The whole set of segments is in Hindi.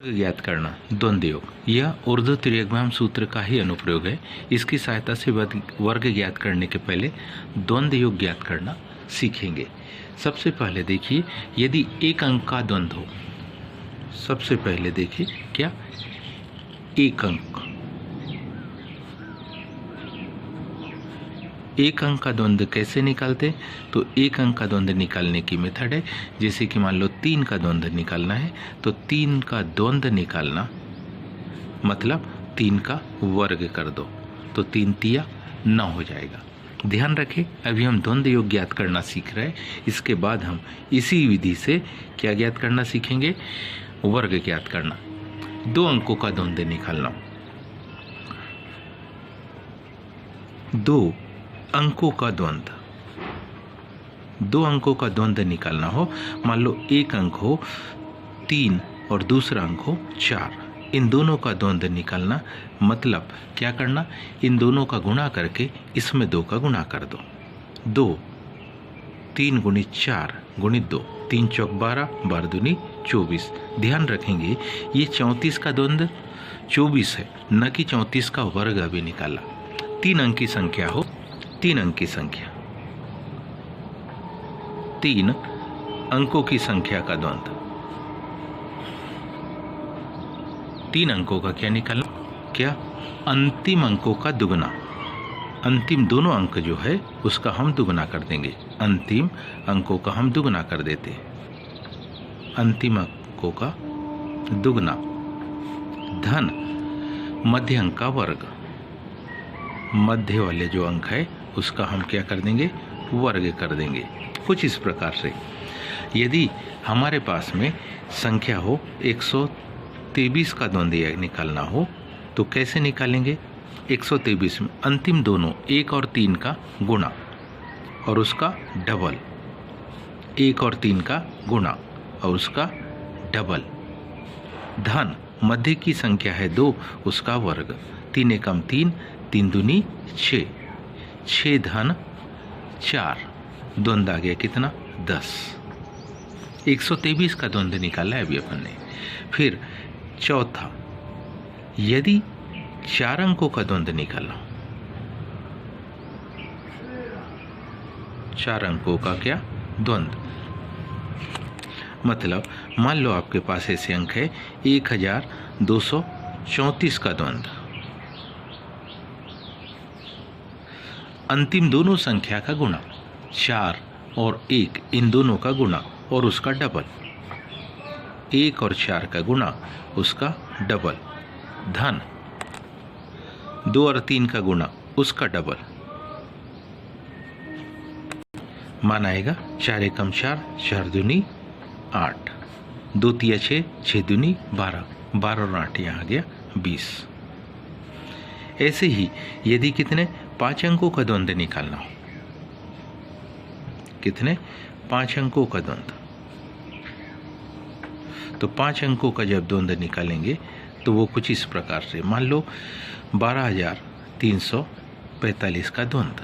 ज्ञात करना द्वंद्व योग यह ऊर्ध्व त्रिज्यग्राम सूत्र का ही अनुप्रयोग है। इसकी सहायता से वर्ग ज्ञात करने के पहले द्वंद्व योग ज्ञात करना सीखेंगे। सबसे पहले देखिए, यदि एक अंक का द्वंद्व हो, सबसे पहले देखिए क्या एक अंक का द्वंद्व कैसे निकालते? तो एक अंक का द्वंद्व निकालने की मेथड है, जैसे कि मान लो 3 का द्वंद्व निकालना है तो 3 का द्वंद्व निकालना मतलब 3 का वर्ग कर दो तो 3 तिया 9 हो जाएगा। ध्यान रखें, अभी हम द्वंद्व योग ज्ञात करना सीख रहे हैं। इसके बाद हम इसी विधि से क्या ज्ञात करना सीखेंगे? वर्ग ज्ञात करना। 2 अंकों का द्वंद्व निकालना। 2 अंकों का द्वंद्व, 2 अंकों का द्वंद्व निकालना हो, मान लो एक अंक हो 3 और दूसरा अंक हो 4, इन दोनों का द्वंद्व निकालना मतलब क्या करना? इन दोनों का गुणा करके इसमें 2 का गुणा कर दो। 2 3 गुणित 4 गुणित 2, 3 चौक 12, 12 दूनी 24। ध्यान रखेंगे ये 34 का द्वंद्व 24 है, न कि 34 का वर्ग अभी निकाला। 3 अंक की संख्या हो, 3 अंक की संख्या, 3 अंकों की संख्या का द्वंद्व, 3 अंकों का क्या निकालना? क्या? अंतिम अंकों का दुगना। अंतिम दोनों अंक जो है उसका हम दुगना कर देंगे। अंतिम अंकों का हम दुगना कर देते हैं। अंतिम अंकों का दुगना धन मध्य अंक का वर्ग। मध्य वाले जो अंक है उसका हम क्या कर देंगे? वर्ग कर देंगे। कुछ इस प्रकार से यदि हमारे पास में संख्या हो 123 का द्वंद्व निकालना हो तो कैसे निकालेंगे? 123 में अंतिम दोनों 1 और 3 का गुणा और उसका डबल, 1 और 3 का गुणा और उसका डबल, धन मध्य की संख्या है 2, उसका वर्ग, 3 एकम 3, 3 दूनी 6, 6 धन 4, द्वंद्व आ गया कितना? 10। 123 का द्वंद्व निकाला है अभी अपन ने। फिर चौथा, यदि 4 अंकों का द्वंद्व निकालना, 4 अंकों का क्या द्वंद्व, मतलब मान लो आपके पास ऐसे अंक है 1234 का द्वंद्व, अंतिम दोनों संख्या का गुणा, 4 और 1 इन दोनों का गुणा और उसका डबल, 1 और 4 का गुणा उसका डबल, धन 2 और 3 का गुणा उसका डबल, मान आएगा 4 एकम 4, 4 दूनी 8, 2 तिया 6, 6 दूनी 12, 12 और 8 यहाँ आ गया 20। ऐसे ही यदि कितने 5 अंकों का द्वंद्व निकालना हो, कितने 5 अंकों का द्वंद्व, तो 5 अंकों का जब द्वंद्व निकालेंगे तो वो कुछ इस प्रकार से, मान लो 12,345 का द्वंद्व,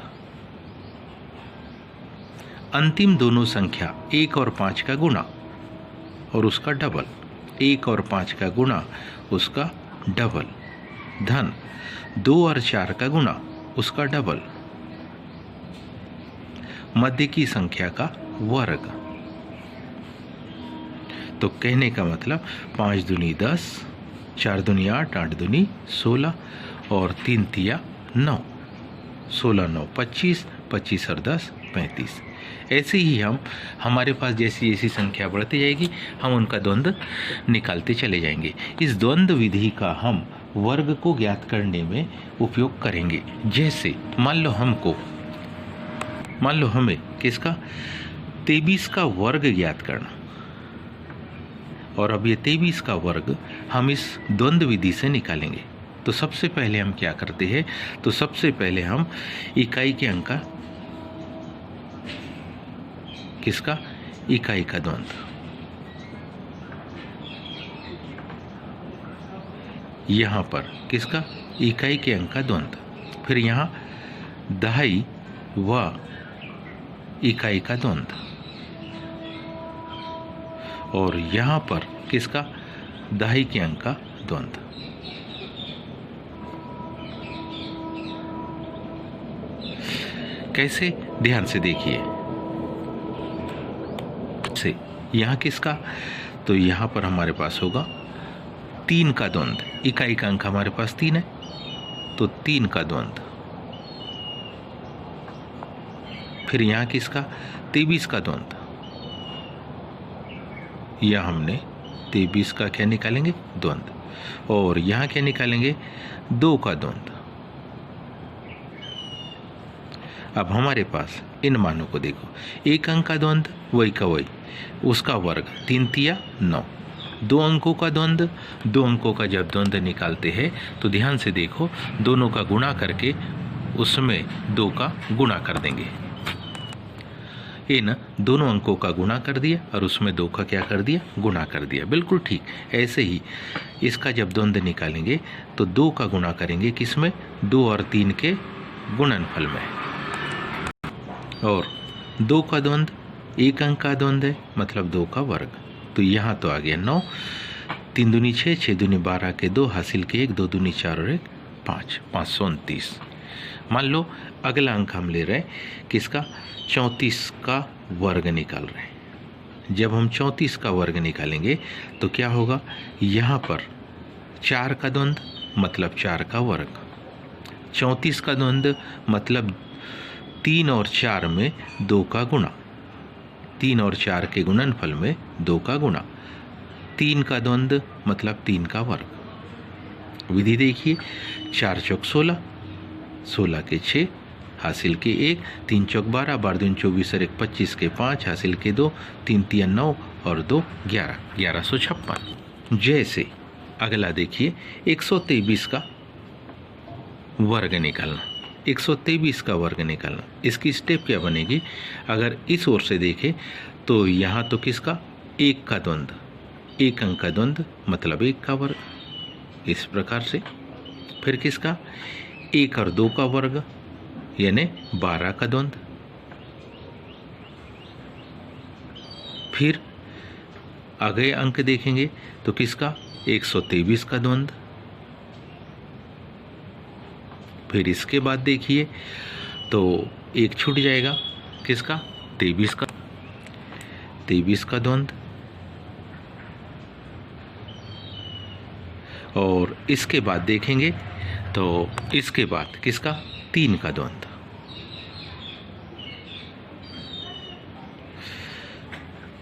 अंतिम दोनों संख्या 1 और 5 का गुणा और उसका डबल, 1 और 5 का गुणा उसका डबल, धन 2 और 4 का गुणा उसका डबल, मध्य की संख्या का वर्ग। तो कहने का मतलब 5 दूनी 10, 4 दूनी 8, 8 दूनी 16 और 3 तिया 9, 16 9 25, 25 और 10 35। ऐसे ही हम हमारे पास जैसी जैसी संख्या बढ़ती जाएगी हम उनका द्वंद्व निकालते चले जाएंगे। इस द्वंद्व विधि का हम वर्ग को ज्ञात करने में उपयोग करेंगे। जैसे मान लो हमें किसका 23 का वर्ग ज्ञात करना, और अब ये 23 का वर्ग हम इस द्वंद्व विधि से निकालेंगे। तो सबसे पहले हम क्या करते हैं? तो सबसे पहले हम इकाई के अंक का, किसका? इकाई का द्वंद्व, यहाँ पर किसका? इकाई के अंक का द्वंद्व, फिर यहाँ दहाई व इकाई का द्वंद्व, और यहाँ पर किसका? दहाई के अंक का द्वंद्व। कैसे, ध्यान से देखिए। से यहाँ किसका, तो यहाँ पर हमारे पास होगा 3 का द्वंद्व। इकाई का अंक हमारे पास 3 है, तो 3 का द्वंद्व। फिर यहाँ किसका, 23 का द्वंद्व। यहाँ हमने 23 का क्या निकालेंगे, द्वंद्व। और यहाँ क्या निकालेंगे, 2 का द्वंद्व। अब हमारे पास इन मानों को देखो, 1 अंक का द्वंद्व वही का वही, उसका वर्ग 3 तिया 9। 2 अंकों का द्वंद्व, 2 अंकों का जब द्वंद्व निकालते हैं तो ध्यान से देखो, दोनों का गुणा करके उसमें 2 का गुणा कर देंगे। इन दोनों अंकों का गुणा कर दिया और उसमें 2 का क्या कर दिया, गुणा कर दिया। बिल्कुल ठीक। ऐसे ही इसका जब द्वंद्व निकालेंगे तो 2 का गुणा करेंगे किसमें, 2 और 3 के गुणनफल में। और 2 का द्वंद्व 1 अंक का द्वंद्व है, मतलब 2 का वर्ग। तो यहाँ तो आ गया 9, 3 दूनी 6, 6 दूनी 12 के 2, हासिल के 1, 2 दूनी 4 और 1 5, 529। मान लो अगला अंक हम ले रहे हैं किसका, 34 का वर्ग निकाल रहे हैं। जब हम 34 का वर्ग निकालेंगे तो क्या होगा, यहाँ पर 4 का द्वंद्व मतलब 4 का वर्ग, 34 का द्वंद्व मतलब 3 और 4 में 2 का गुणा, 3 और 4 के गुणनफल में 2 का गुणा, 3 का द्वंद्व मतलब 3 का वर्ग। विधि देखिए, 4 चौक 16, 16 के 6, हासिल के 1, 3 चौक 12, 12 दूनी 24 और 1 25 के 5, हासिल के 2, 3 तिया 9 और 2 11, 1156। जैसे अगला देखिए, 123 का वर्ग निकालना, 123 का वर्ग निकालना। इसकी स्टेप क्या बनेगी, अगर इस ओर से देखें तो यहाँ तो किसका, 1 का द्वंद्व, 1 अंक का द्वंद्व मतलब 1 का वर्ग, इस प्रकार से। फिर किसका, 1 और 2 का वर्ग यानी 12 का द्वंद्व। फिर आगे अंक देखेंगे तो किसका, 123 का द्वंद्व। फिर इसके बाद देखिए तो 1 छूट जाएगा, किसका, 23 का, 23 का द्वंद्व। और इसके बाद देखेंगे तो इसके बाद किसका, 3 का द्वंद्व।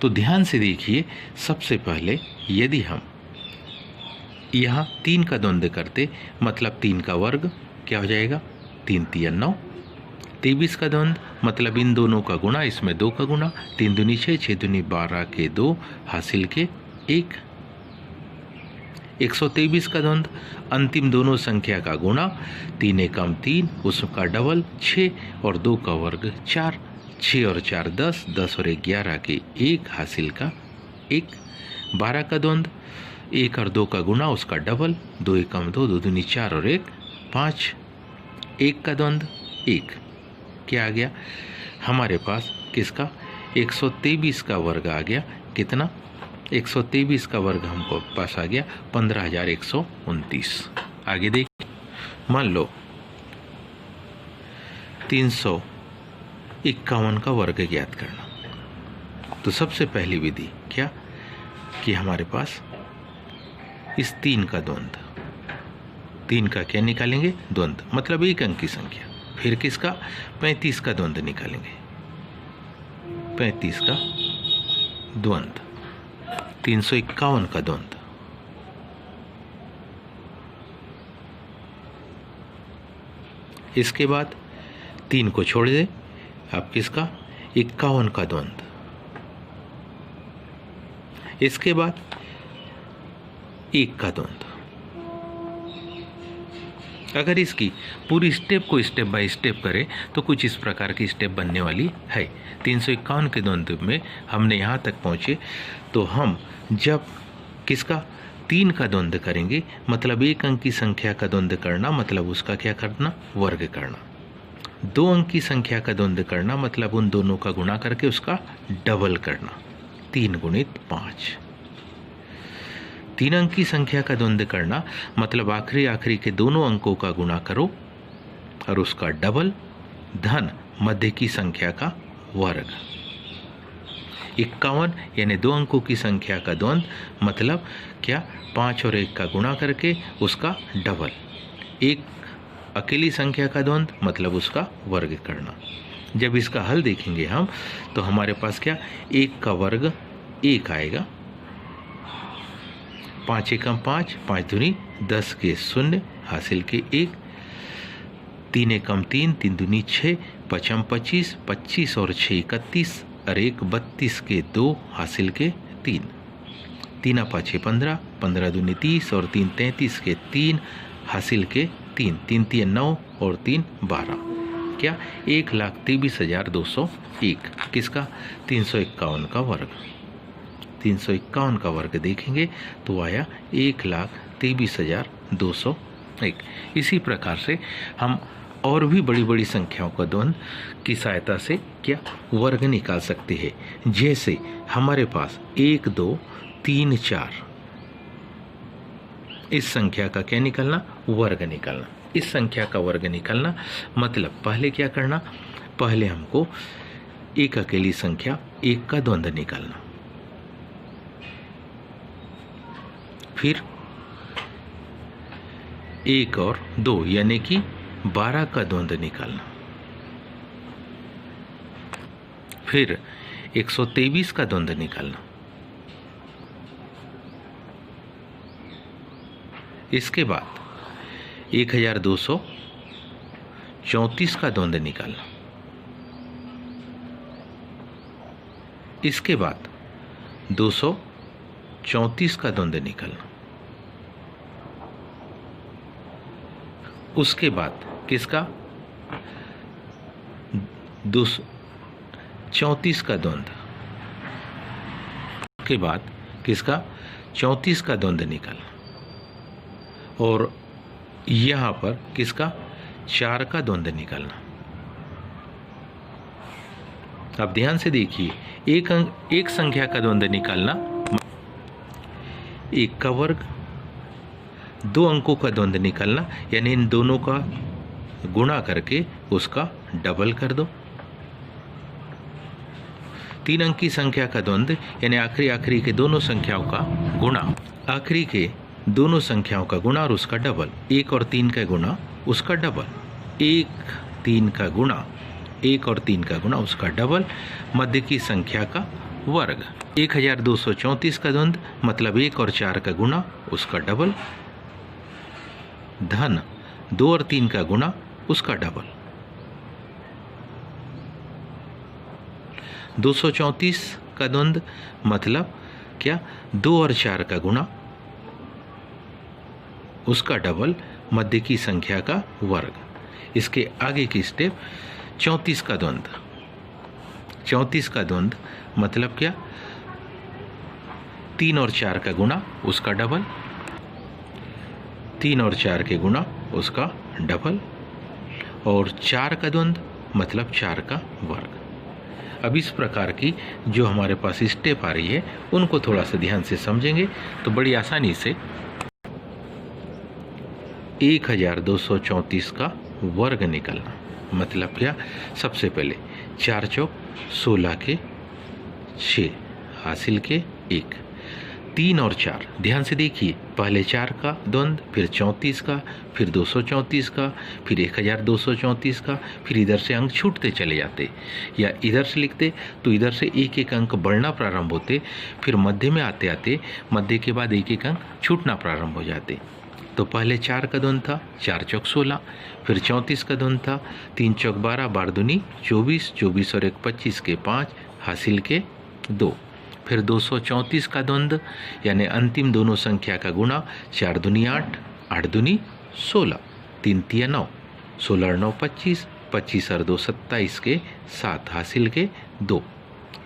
तो ध्यान से देखिए, सबसे पहले यदि हम यहाँ 3 का द्वंद्व करते मतलब 3 का वर्ग क्या हो जाएगा, 3 तिया 9। 23 का द्वंद्व मतलब इन दोनों का गुणा, इसमें 2 का गुणा, 3 दूनी 6, 6 दूनी 12 के 2, हासिल के 1। 123 का द्वंद्व अंतिम दोनों संख्या का गुणा, 3 एकम 3, उसका डबल 6 और 2 का वर्ग 4, 6 और 4 10, 10 और 1 11 के 1, हासिल का 1। 12 का द्वंद्व 1 और 2 का गुणा, उसका डबल, 2 एकम 2, 2 दूनी 4 और 1 5। 1 का द्वंद्व 1, क्या आ गया हमारे पास, किसका, 123 का वर्ग आ गया, कितना, 123 का वर्ग हमको पास आ गया 15,129। आगे देखिए, मान लो 351 का वर्ग ज्ञात करना। तो सबसे पहली विधि क्या, कि हमारे पास इस 3 का द्वंद्व, 3 का क्या निकालेंगे, द्वंद्व मतलब 1 अंक की संख्या। फिर किसका, 35 का द्वंद्व निकालेंगे, 35 का द्वंद्व, 351 का द्वंद्व। इसके बाद 3 को छोड़ दे, अब किसका, 51 का द्वंद्व। इसके बाद 1 का द्वंद्व। अगर इसकी पूरी स्टेप को स्टेप बाय स्टेप करें तो कुछ इस प्रकार की स्टेप बनने वाली है। 351 के द्वंद्व में हमने यहाँ तक पहुँचे तो हम जब किसका, 3 का द्वंद्व करेंगे मतलब 1 अंक की संख्या का द्वंद्व करना मतलब उसका क्या करना, वर्ग करना। 2 अंक की संख्या का द्वंद्व करना मतलब उन दोनों का गुणा करके उसका डबल करना, 3 गुणित 5। 3 अंक की संख्या का द्वंद्व करना मतलब आखिरी के दोनों अंकों का गुणा करो और उसका डबल, धन मध्य की संख्या का वर्ग। 51 यानी 2 अंकों की संख्या का द्वंद्व मतलब क्या, 5 और 1 का गुणा करके उसका डबल। एक अकेली संख्या का द्वंद्व मतलब उसका वर्ग करना। जब इसका हल देखेंगे हम तो हमारे पास क्या, 1 का वर्ग 1 आएगा, 5 एकम 5, 5 दूनी 10 के 0 हासिल के 1, 3 एकम 3, 3 दूनी 6, 5 25, 25 और 6 31 और 1 32 के 2 हासिल के 3, 3 5 15, 15 दूनी 30 और 3 33 के 3 हासिल के 3, 3 3 9 और 3 12, क्या 1,23,201। किसका, 351 का वर्ग। 351 का वर्ग देखेंगे तो आया 1,23,201। इसी प्रकार से हम और भी बड़ी बड़ी संख्याओं का द्वंद्व की सहायता से क्या वर्ग निकाल सकते हैं। जैसे हमारे पास 1 2 3 4, इस संख्या का क्या निकालना, वर्ग निकालना। इस संख्या का वर्ग निकालना मतलब पहले क्या करना, पहले हमको एक अकेली संख्या 1 का द्वंद्व निकालना, फिर 1 और 2 यानी कि 12 का द्वंद्व निकालना, फिर 123 का द्वंद्व निकालना, इसके बाद 1234 का द्वंद्व निकालना, इसके बाद 234 का द्वंद्व निकालना, उसके बाद किसका 234 का द्वंद्व, उसके बाद किसका 34 का द्वंद्व निकालना, और यहाँ पर किसका 4 का द्वंद्व निकालना। अब ध्यान से देखिए, एक संख्या का द्वंद्व निकालना, 1 का वर्ग, 2 अंकों का द्वंद्व निकालना यानी इन दोनों का गुणा करके उसका डबल कर दो। 3 अंक की संख्या का द्वंद्व यानी आखिरी के दोनों संख्याओं का गुणा, आखिरी के दोनों संख्याओं का गुणा और उसका डबल। 1 और 3 का गुणा उसका डबल, 1 3 का गुणा, 1 और 3 का गुणा उसका डबल, मध्य की संख्या का वर्ग। 1234 का द्वंद्व मतलब 1 और 4 का गुणा उसका डबल, धन 2 और 3 का गुणा उसका डबल। 234 का द्वंद्व मतलब क्या, 2 और 4 का गुणा उसका डबल, मध्य की संख्या का वर्ग। इसके आगे की स्टेप 34 का द्वंद्व, 34 का द्वंद्व मतलब क्या, 3 और 4 का गुणा उसका डबल, 3 और 4 के गुणा उसका डबल, और 4 का द्वंद्व मतलब 4 का वर्ग। अब इस प्रकार की जो हमारे पास स्टेप आ रही है उनको थोड़ा सा ध्यान से समझेंगे तो बड़ी आसानी से 1234 का वर्ग निकलना मतलब क्या, सबसे पहले 4 चौक 16 के 6 हासिल के 1, 3 और 4, ध्यान से देखिए, पहले 4 का द्वंद्व, फिर 34 का, फिर 234 का, फिर 1234 का, फिर इधर से अंक छूटते चले जाते, या इधर से लिखते तो इधर से एक एक अंक बढ़ना प्रारंभ होते, फिर मध्य में आते आते मध्य के बाद एक एक अंक छूटना प्रारंभ हो जाते। तो पहले 4 का द्वंद्व था, 4 चौक 16, फिर 34 का द्वंद्व था, 3 चौक 12, 12 दूनी 24, 24 और 1 25 के 5 हासिल के 2, फिर 234 का द्वंद्व यानी अंतिम दोनों संख्या का गुणा, 4 दूनी 8, 8 दूनी 16, 3 तिया 9, 16 और 9 25, 25 और 2 27 के 7 हासिल के 2।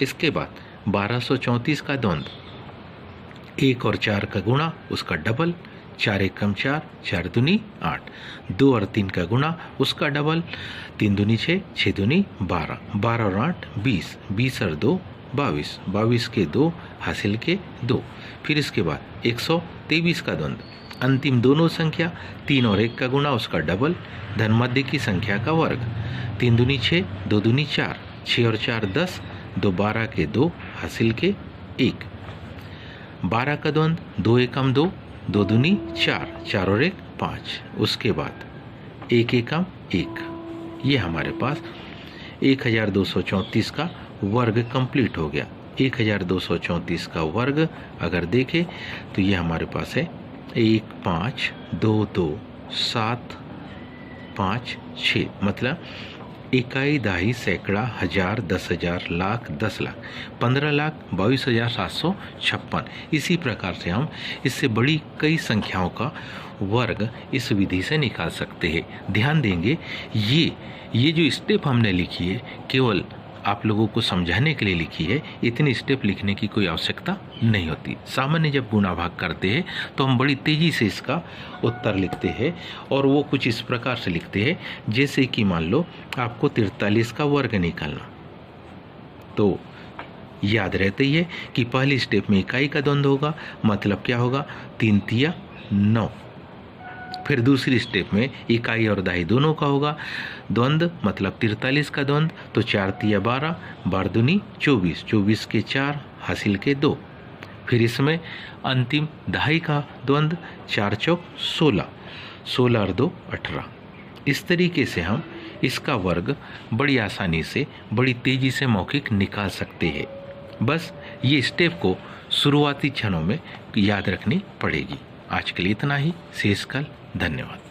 इसके बाद 1234 का द्वंद्व, 1 और 4 का गुणा उसका डबल, 4 1 कम 4, 4 दूनी 8, 2 और 3 का गुणा उसका डबल, 3 दूनी 6, 6 दूनी 12, 12 और 8 20, 20 और 2 22, 22 के 2 हासिल के 2। फिर इसके बाद 123 का द्वंद, अंतिम दोनों संख्या 3 और 1 का गुणा उसका डबल, धन मध्य की संख्या का वर्ग, 3 दूनी 6, 2 दूनी 4, 6 और 4 10, 2 12 के 2 हासिल के 1। 12 का द्वंद, 2 एकम 2, 2 दूनी 4, 4 और 1 5। उसके बाद 1 एकम 1। ये हमारे पास 1234 का वर्ग कंप्लीट हो गया। 1234 का वर्ग अगर देखें तो ये हमारे पास है 1 5 2 2 7 5 6, मतलब इकाई, दहाई, सैकड़ा, हजार, 10,000, लाख, 10 लाख, 15 लाख 22,756। इसी प्रकार से हम इससे बड़ी कई संख्याओं का वर्ग इस विधि से निकाल सकते हैं। ध्यान देंगे ये जो स्टेप हमने लिखी है केवल आप लोगों को समझाने के लिए लिखी है। इतनी स्टेप लिखने की कोई आवश्यकता नहीं होती। सामान्य जब गुणा भाग करते हैं तो हम बड़ी तेजी से इसका उत्तर लिखते हैं और वो कुछ इस प्रकार से लिखते हैं जैसे कि मान लो आपको 43 का वर्ग निकालना, तो याद रहता ही है कि पहली स्टेप में इकाई का द्वंद्व होगा, मतलब क्या होगा 3 तिया 9। फिर दूसरी स्टेप में इकाई और दहाई दोनों का होगा द्वंद्व, मतलब 43 का द्वंद्व, तो 4 तिया 12, 12 दूनी 24, 24 के 4 हासिल के 2। फिर इसमें अंतिम दहाई का द्वंद्व, 4 चौक 16, 16 और 2 18। इस तरीके से हम इसका वर्ग बड़ी आसानी से बड़ी तेजी से मौखिक निकाल सकते हैं। बस ये स्टेप को शुरुआती क्षणों में याद रखनी पड़ेगी। आज के लिए इतना ही, शेष कल। धन्यवाद।